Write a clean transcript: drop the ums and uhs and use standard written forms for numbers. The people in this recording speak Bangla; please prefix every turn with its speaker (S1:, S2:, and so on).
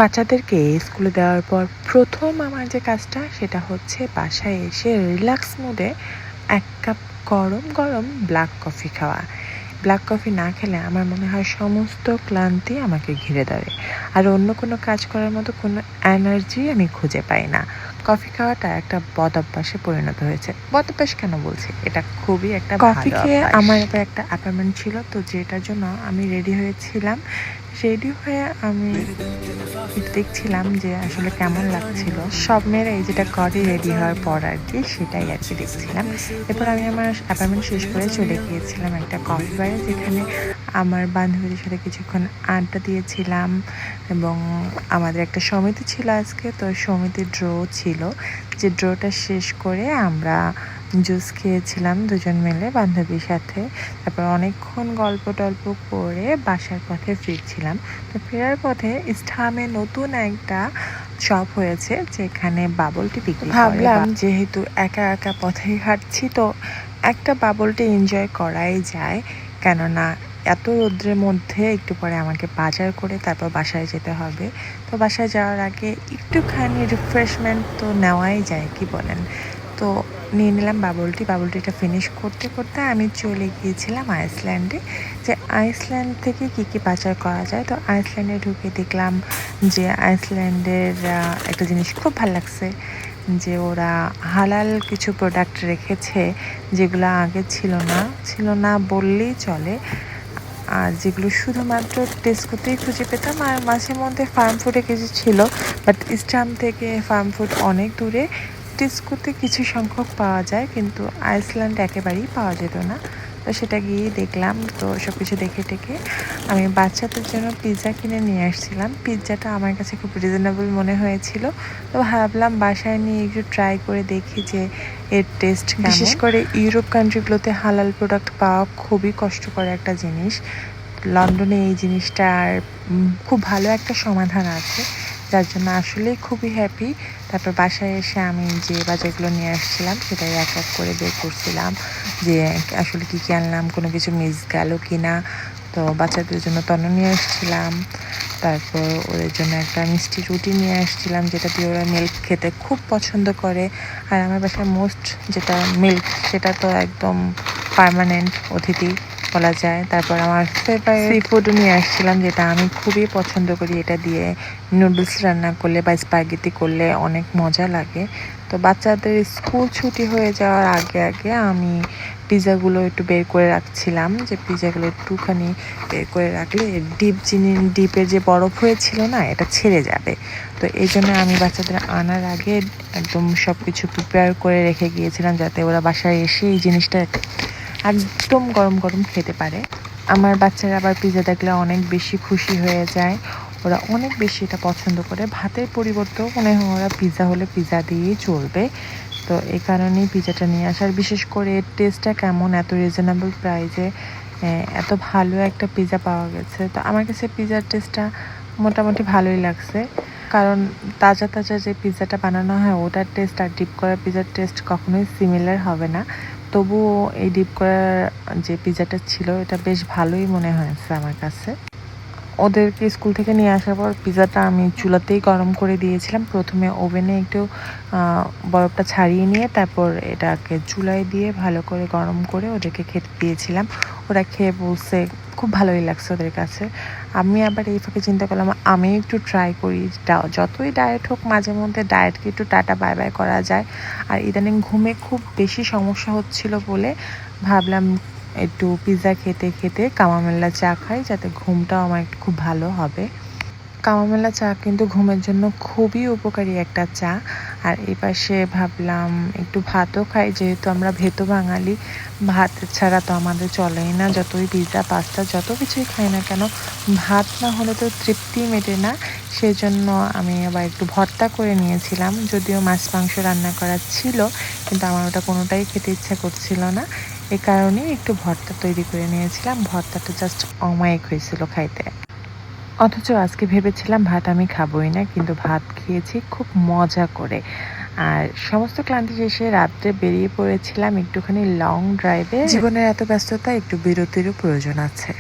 S1: বাচ্চাদেরকে স্কুলে দেওয়ার পর প্রথম আমার যে কাজটা সেটা হচ্ছে বাসায় এসে রিল্যাক্স মুডে 1 কাপ গরম গরম ব্ল্যাক কফি খাওয়া। ব্ল্যাক কফি না খেলে আমার মনে হয় সমস্ত ক্লান্তি আমাকে ঘিরে ধরে, আর অন্য কোনো কাজ করার মতো কোনো এনার্জি আমি খুঁজে পাই না। কফি খাওয়াটা একটা বদ অভ্যাসে পরিণত হয়েছে। বদ অভ্যাস কেন বলছি, এটা খুবই একটা কফি খেয়ে আমার এবার একটা অ্যাপয়েন্টমেন্ট ছিল, তো যেটার জন্য আমি রেডি হয়েছিলাম। রেডি হয়ে আমি দেখছিলাম যে আসলে কেমন লাগছিল। সব মেয়েরা যেটা করে রেডি হওয়ার পর আর কি, সেটাই আর কি দেখছিলাম। এরপর আমি আমার অ্যাপয়েন্টমেন্ট শেষ করে চলে গিয়েছিলাম একটা কফি বারে, যেখানে আমার বান্ধবীদের সাথে কিছুক্ষণ আড্ডা দিয়েছিলাম। এবং আমাদের একটা সমিতি ছিল আজকে, তো সমিতির ড্র ছিল, যে ড্রটা শেষ করে আমরা জুস খেয়েছিলাম দুজন মিলে বান্ধবীর সাথে। তারপর অনেকক্ষণ গল্প টল্প করে বাসার পথে ফিরছিলাম। তো ফেরার পথে স্থামে নতুন একটা শপ হয়েছে, যেখানে বাবল টি বিক্রি করে। ভাবলাম যেহেতু একা একা পথে হাঁটছি, তো একটা বাবল টি এনজয় করাই যায়, কেননা এত রোদ্রের মধ্যে একটু পরে আমাকে বাজার করে তারপর বাসায় যেতে হবে। তো বাসায় যাওয়ার আগে একটুখানি রিফ্রেশমেন্ট তো নেওয়াই যায়, কি বলেন? তো নিয়ে নিলাম বাবলটিটা ফিনিশ করতে করতে আমি চলে গিয়েছিলাম আইসল্যান্ডে, যে আইসল্যান্ড থেকে কি বাজার করা যায়। তো আইসল্যান্ডে ঢুকে দেখলাম যে আইসল্যান্ডের একটা জিনিস খুব ভালো লাগছে, যে ওরা হালাল কিছু প্রোডাক্ট রেখেছে, যেগুলো আগে ছিল না বললেই চলে। আর যেগুলো শুধুমাত্র টেস্কোতেই খুঁজে পেতাম, আর মাঝে মধ্যে ফার্ম ফুডে কিছু ছিল, বাট স্টাম্প থেকে ফার্ম ফুড অনেক দূরে। টেস্কোতে কিছু সংখ্যক পাওয়া যায়, কিন্তু আইসল্যান্ড একেবারেই পাওয়া যেত না। তো সেটা গিয়েই দেখলাম। তো সব কিছু দেখে টেকে আমি বাচ্চাদের জন্য পিৎজা কিনে নিয়ে আসছিলাম। পিৎজাটা আমার কাছে খুব রিজনেবল মনে হয়েছিল, তো ভাবলাম বাসায় নিয়ে একটু ট্রাই করে দেখি যে এর টেস্ট। বিশেষ করে ইউরোপ কান্ট্রিগুলোতে হালাল প্রোডাক্ট পাওয়া খুবই কষ্টকর একটা জিনিস। লন্ডনে এই জিনিসটার খুব ভালো একটা সমাধান আছে, যার জন্য আসলেই খুবই হ্যাপি। তারপর বাসায় এসে আমি যে বাজারগুলো নিয়ে আসছিলাম সেটাই এক এক করে বের করছিলাম, যে আসলে কী আনলাম, কোনো কিছু মিস গেল কি না। তো বাচ্চাদের জন্য তন্ন নিয়ে আসছিলাম, তারপর ওদের জন্য একটা মিষ্টি রুটি নিয়ে আসছিলাম, যেটা দিয়ে ওরা মিল্ক খেতে খুব পছন্দ করে। আর আমার বাসায় মোস্ট যেটা মিল্ক, সেটা তো একদম পার্মানেন্ট অতিথি বলা যায়। তারপর আমার ফেভারিট সি ফুডও নিয়ে আসছিলাম, যেটা আমি খুবই পছন্দ করি। এটা দিয়ে নুডলস রান্না করলে বা স্পাগেটি করলে অনেক মজা লাগে। তো বাচ্চাদের স্কুল ছুটি হয়ে যাওয়ার আগে আগে আমি পিৎজাগুলো একটু বের করে রাখছিলাম, যে পিৎজাগুলো একটুখানি বের করে রাখলে ডিপের যে বরফ হয়েছিল না, এটা ছেড়ে যাবে। তো এই জন্য আমি বাচ্চাদের আনার আগে একদম সব কিছু প্রিপেয়ার করে রেখে গিয়েছিলাম, যাতে ওরা বাসায় এসে এই জিনিসটা একদম গরম গরম খেতে পারে। আমার বাচ্চারা আবার পিৎজা দেখলে অনেক বেশি খুশি হয়ে যায়, ওরা অনেক বেশি এটা পছন্দ করে। ভাতের পরিবর্তেও মনে হয় ওরা পিৎজা হলে পিৎজা দিয়েই চলবে। তো এই কারণেই পিৎজাটা নিয়ে আসার, বিশেষ করে এর টেস্টটা কেমন, এত রিজনেবল প্রাইসে এত ভালো একটা পিৎজা পাওয়া গেছে। তো আমার কাছে পিৎজার টেস্টটা মোটামুটি ভালোই লাগছে, কারণ তাজা তাজা যে পিৎজাটা বানানো হয় ওটার টেস্ট আর ডিপ করা পিৎজার টেস্ট কখনোই সিমিলার হবে না। তবুও এই ডিপ করার যে পিৎজাটা ছিল, এটা বেশ ভালোই মনে হয়েছে আমার কাছে। ওদেরকে স্কুল থেকে নিয়ে আসার পর পিৎজাটা আমি চুলাতেই গরম করে দিয়েছিলাম। প্রথমে ওভেনে একটু বরফটা ছাড়িয়ে নিয়ে তারপর এটাকে চুলায় দিয়ে ভালো করে গরম করে ওদেরকে খেতে দিয়েছিলাম। ওরা খেয়ে বলছে খুব ভালোই লাগছে ওদের কাছে। আমি আবার এই ফাঁকে চিন্তা করলাম আমি একটু ট্রাই করি, যতই ডায়েট হোক মাঝে মধ্যে ডায়েটকে একটু টাটা বাই বাই করা যায়। আর ইদানিং ঘুমে খুব বেশি সমস্যা হচ্ছিল বলে ভাবলাম একটু পিৎজা খেতে খেতে কামামেল্লা চা খাই, যাতে ঘুমটাও আমার একটু খুব ভালো হবে। কামামেল্লা চা কিন্তু ঘুমের জন্য খুবই উপকারী একটা চা। আর এই পাশে ভাবলাম একটু ভাতও খাই, যেহেতু আমরা ভেতো বাঙালি, ভাত ছাড়া তো আমাদের চলেই না। যতই পিৎজা পাস্তা যত কিছুই খাই না কেন, ভাত না হলে তো তৃপ্তি মেটে না। সেজন্য আমি আবার একটু ভর্তা করে নিয়েছিলাম, যদিও মাছ মাংস রান্না করা ছিল, কিন্তু আমার ওটা কোনোটাই খেতে ইচ্ছা করছিল না। এ কারণেই একটু ভর্তা তৈরি করে নিয়েছিলাম। ভর্তাটা জাস্ট অমায়িক হয়েছিল খাইতে। অথচ আজকে ভেবেছিলাম ভাত আমি খাবোই না, কিন্তু ভাত খেয়েছি খুব মজা করে। আর সমস্ত ক্লান্তি শেষে রাত্রে বেরিয়ে পড়েছিলাম একটুখানি লং ড্রাইভে। জীবনের এত ব্যস্ততা, একটু বিরতিরও প্রয়োজন আছে।